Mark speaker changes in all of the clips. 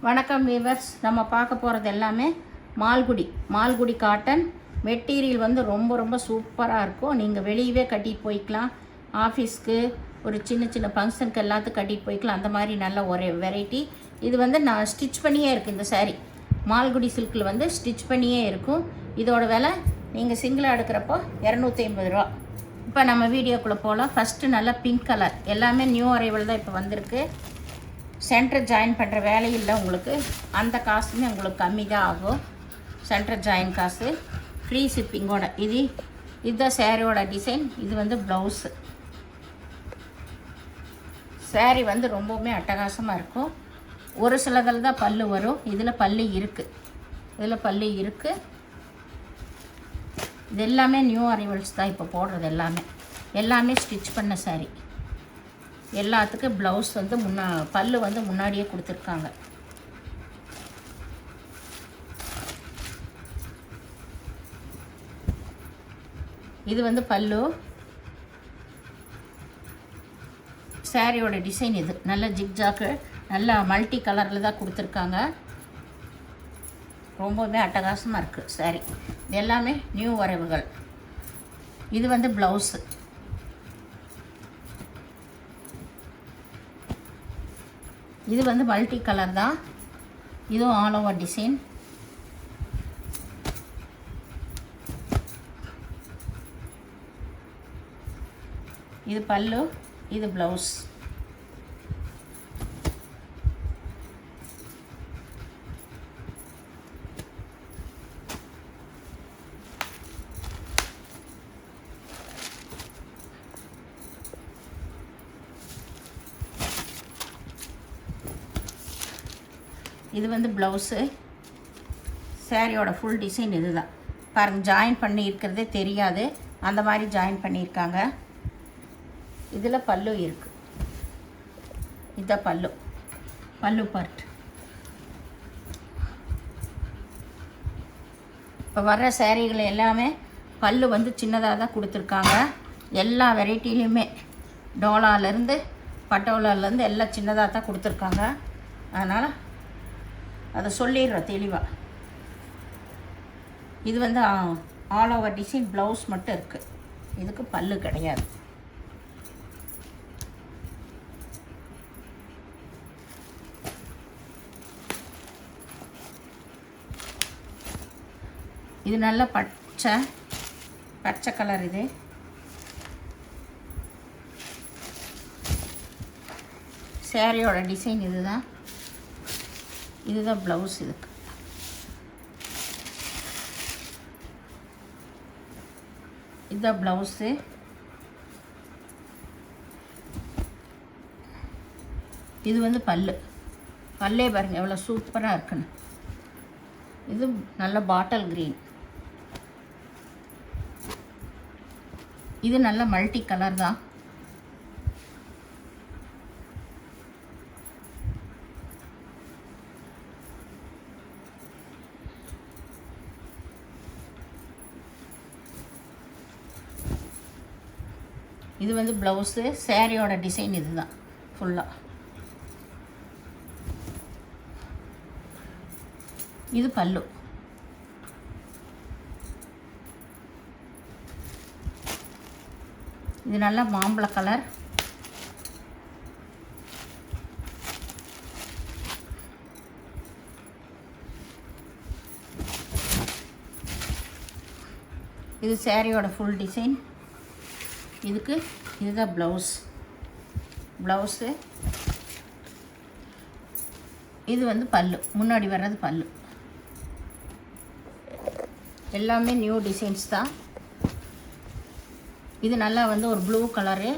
Speaker 1: வணக்கம் வீவர்ஸ். நம்ம பார்க்க போகிறது எல்லாமே மால்குடி காட்டன் மெட்டீரியல் வந்து ரொம்ப சூப்பராக இருக்கும். நீங்கள் வெளியவே கட்டிட்டு போய்க்கலாம். ஆஃபீஸ்க்கு ஒரு சின்ன ஃபங்க்ஷனுக்கு எல்லாத்துக்கும் கட்டிட்டு போய்க்கலாம். அந்த மாதிரி நல்ல ஒரு வெரைட்டி. இது வந்து நான் ஸ்டிச் பண்ணியே இருக்குது. இந்த சாரீ மால்குடி சில்கில் வந்து ஸ்டிச் பண்ணியே இருக்கும். இதோட விலை நீங்கள் சிங்கிளாக எடுக்கிறப்போ 250 ரூபா. இப்போ நம்ம வீடியோக்குள்ளே போகலாம். ஃபஸ்ட்டு நல்லா பிங்க் கலர், எல்லாமே நியூ அரைவல் தான் இப்போ வந்திருக்கு. சென்டர் ஜாயின் பண்ணுற வேலையில் உங்களுக்கு அந்த காசுமே உங்களுக்கு கம்மி தான் ஆகும். சென்டர் ஜாயின் காசு ஃப்ரீ ஷிப்பிங்கோட. இதுதான் சேரீயோட டிசைன். இது வந்து ப்ளவுஸு. சேரீ வந்து ரொம்பவுமே அட்டகாசமாக இருக்கும். ஒரு சிலதில் தான் பல்லு வரும். இதில் பல்லு இருக்குது. இது எல்லாமே நியூ அரைவல்ஸ் தான் இப்போ போடுறது. எல்லாமே ஸ்டிச் பண்ண சாரீ. எல்லாத்துக்கும் ப்ளவுஸ் வந்து பல்லு வந்து முன்னாடியே கொடுத்துருக்காங்க. இது வந்து பல்லு. சாரியோட டிசைன் இது நல்ல ஜிக்ஜாக்கு, நல்ல மல்டி கலரில் தான் கொடுத்துருக்காங்க. ரொம்பவே அட்டகாசமாக இருக்குது சாரி. இது எல்லாமே நியூ வரவுகள். இது வந்து ப்ளவுஸு. இது வந்து மல்டி கலர் தான். இதுவும் ஆல் ஓவர் டிசைன். இது பல்லு, இது ப்ளவுஸ். இது வந்து ப்ளவுஸு. சாரியோட ஃபுல் டிசைன் இது தான் பாருங்கள். ஜாயின் பண்ணி இருக்கிறதே தெரியாது, அந்த மாதிரி ஜாயின் பண்ணியிருக்காங்க. இதில் பல்லு இருக்குது. இதுதான் பல்லு பார்ட். இப்போ வர்ற சாரீகள் எல்லாமே பல்லு வந்து சின்னதாக தான் கொடுத்துருக்காங்க. எல்லா வெரைட்டிலையுமே டோலாலேருந்து பட்டோலாலேருந்து எல்லாம் சின்னதாக தான் கொடுத்துருக்காங்க. அதனால் அதை சொல்லிடுறோம் தெளிவாக. இது வந்து ஆல் ஓவர் டிசைன் ப்ளவுஸ் மட்டும் இருக்குது. இதுக்கு பல்லு கிடையாது. இது நல்ல பச்சை கலர். இது சாரியோட டிசைன் இதுதான் ப்ளவுஸ். இதுக்கு இதுதான் ப்ளவுஸு. இது வந்து பல்லே பாருங்கள் எவ்வளோ சூப்பராக இருக்குன்னு. இது நல்ல பாட்டில் க்ரீன். இது நல்ல மல்டி கலர் தான். இது வந்து ப்ளவுஸு. சாரியோட டிசைன் இது தான் ஃபுல்லாக. இது பல்லு. இது நல்லா மாம்பழ கலர். இது சாரியோட ஃபுல் டிசைன். இதுதான் ப்ளவுஸு. இது வந்து பல்லு, முன்னாடி வர்றது பல்லு. எல்லாமே நியூ டிசைன்ஸ் தான். இது நல்லா வந்து ஒரு blue colour,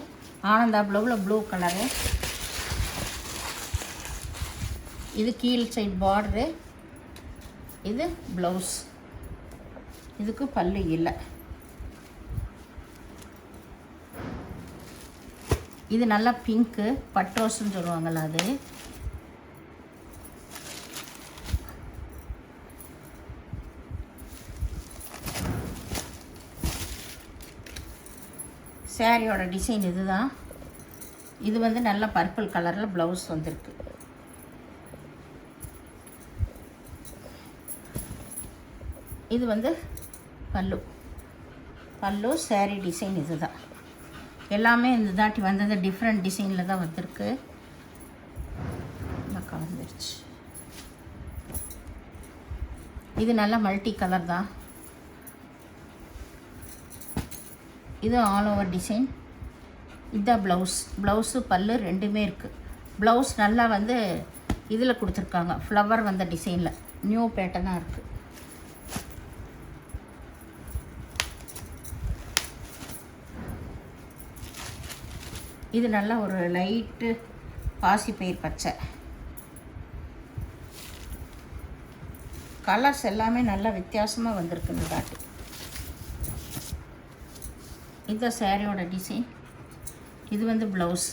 Speaker 1: Ananda blue colour. இது கீழ் சைட் பார்டரு. இது ப்ளவுஸ். இதுக்கு பல்லு இல்லை. இது நல்லா பிங்க்கு, பட்ரோஸ்ன்னு சொல்லுவாங்கள்ல அது. சாரியோட டிசைன் இதுதான். இது வந்து நல்ல பர்பிள் கலரில் ப்ளவுஸ் வந்திருக்கு. இது வந்து பல்லு. பல்லு saree டிசைன் இது தான். எல்லாமே இந்த தாட்டி வந்தது டிஃப்ரெண்ட் டிசைனில் தான் வந்திருக்கு. கலந்துருச்சு. இது நல்லா மல்டி கலர் தான். இது ஆல் ஓவர் டிசைன். இதுதான் ப்ளவுஸு பல்லு ரெண்டுமே இருக்குது. ப்ளவுஸ் நல்லா வந்து இதில் கொடுத்துருக்காங்க, ஃப்ளவர் வந்த டிசைனில் நியூ பேட்டர்னாக இருக்குது. இது நல்லா ஒரு லைட்டு பாசிப்பயிர் பச்சை. கலர்ஸ் எல்லாமே நல்லா வித்தியாசமாக வந்திருக்கு இந்த தாட்டி. இதுதான் சாரியோட டிசைன். இது வந்து ப்ளவுஸ்.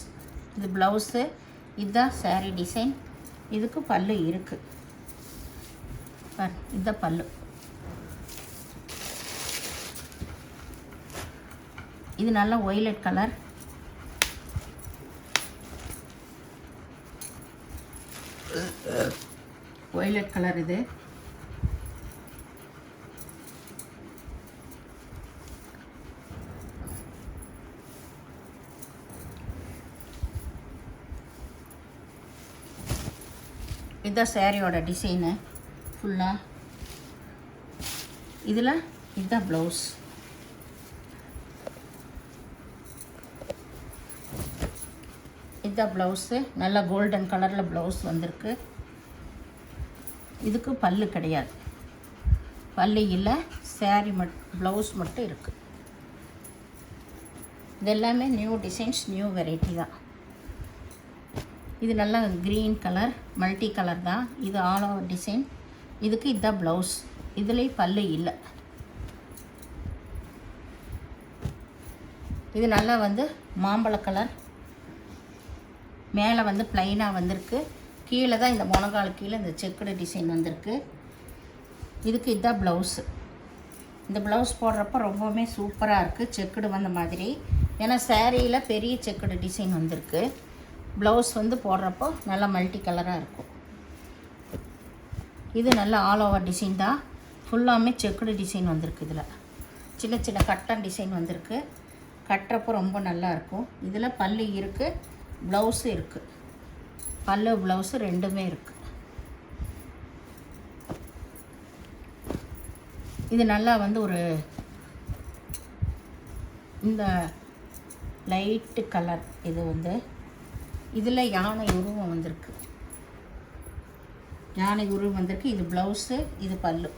Speaker 1: இது ப்ளவுஸு, இதுதான் சாரீ டிசைன். இதுக்கு பல்லு இருக்குது. இதுதான் பல்லு. இது நல்லா ஒய்லட் கலர். ஒய்லட் கலர் இது. இதுதான் சாரியோட டிசைனு ஃபுல்லாக. இதில் இதுதான் ப்ளவுஸ். இதுதான் ப்ளவுஸு. நல்லா கோல்டன் கலரில் ப்ளவுஸ் வந்திருக்கு. இதுக்கு பல்லு கிடையாது, பல்லு இல்லை, சாரி ப்ளவுஸ் மட்டும் இருக்குது. இது எல்லாமே நியூ டிசைன்ஸ், நியூ வெரைட்டி தான். இது நல்லா க்ரீன் கலர், மல்டி கலர் தான். இது ஆல் ஓவர் டிசைன். இதுக்கு இதுதான் ப்ளவுஸ். இதுலேயும் பல்லு இல்லை. இது நல்லா வந்து மாம்பழ கலர். மேலே வந்து ப்ளைனாக வந்திருக்கு. கீழே தான் இந்த முழங்கால் கீழே இந்த செக்குடு டிசைன் வந்திருக்கு. இதுக்கு இதுதான் ப்ளவுஸு. இந்த ப்ளவுஸ் போடுறப்ப ரொம்பவுமே சூப்பராக இருக்குது, செக்குடு வந்த மாதிரி. ஏன்னா சாரியில் பெரிய செக்குடு டிசைன் வந்திருக்கு. ப்ளவுஸ் வந்து போடுறப்போ நல்லா மல்டி கலராக இருக்கும். இது நல்ல ஆல் ஓவர் டிசைன் தான். ஃபுல்லாமே செக்குடு டிசைன் வந்திருக்கு. இதில் சின்ன சின்ன கட்டன் டிசைன் வந்திருக்கு. கட்டுறப்போ ரொம்ப நல்லாயிருக்கும். இதில் பல்லு இருக்குது, ப்ளவுஸு இருக்குது. பல்லு ப்ளவுஸு ரெண்டுமே இருக்குது. இது நல்லா வந்து ஒரு இந்த லைட்டு கலர். இது வந்து இதில் யானை உருவம் வந்திருக்கு. யானை உருவம் வந்திருக்கு. இது ப்ளவுஸு, இது பல்லு.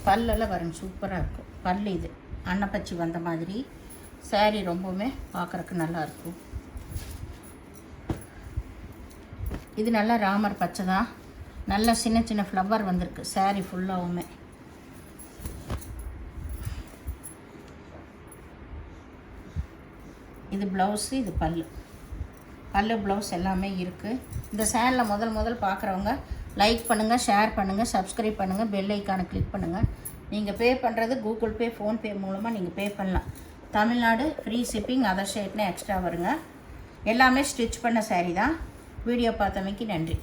Speaker 1: பல்லெல்லாம் வரும், சூப்பராக இருக்கும். பல்லு இது அன்னப்பச்சி வந்த மாதிரி. சாரீ ரொம்பவுமே பார்க்குறக்கு நல்லாயிருக்கும். இது நல்லா ராமர் பச்சை தான். நல்லா சின்ன சின்ன ஃப்ளவர் வந்திருக்கு சாரீ ஃபுல்லாகவுமே. இது ப்ளவுஸு, இது பல்லு. பல்லு ப்ளவுஸ் எல்லாமே இருக்குது. இந்த சேனலில் முதல் பார்க்குறவங்க லைக் பண்ணுங்கள், ஷேர் பண்ணுங்கள், சப்ஸ்கிரைப் பண்ணுங்கள், பெல் ஐக்கானை கிளிக் பண்ணுங்கள். நீங்கள் பே பண்ணுறது கூகுள் பே, ஃபோன்பே மூலமாக நீங்கள் பே பண்ணலாம். தமிழ்நாடு ஃப்ரீ ஷிப்பிங், அதர் ஸ்டேட்னா எக்ஸ்ட்ரா வருங்க. எல்லாமே ஸ்டிச் பண்ண சாரீ தான். வீடியோ பார்த்தமைக்கு நன்றி.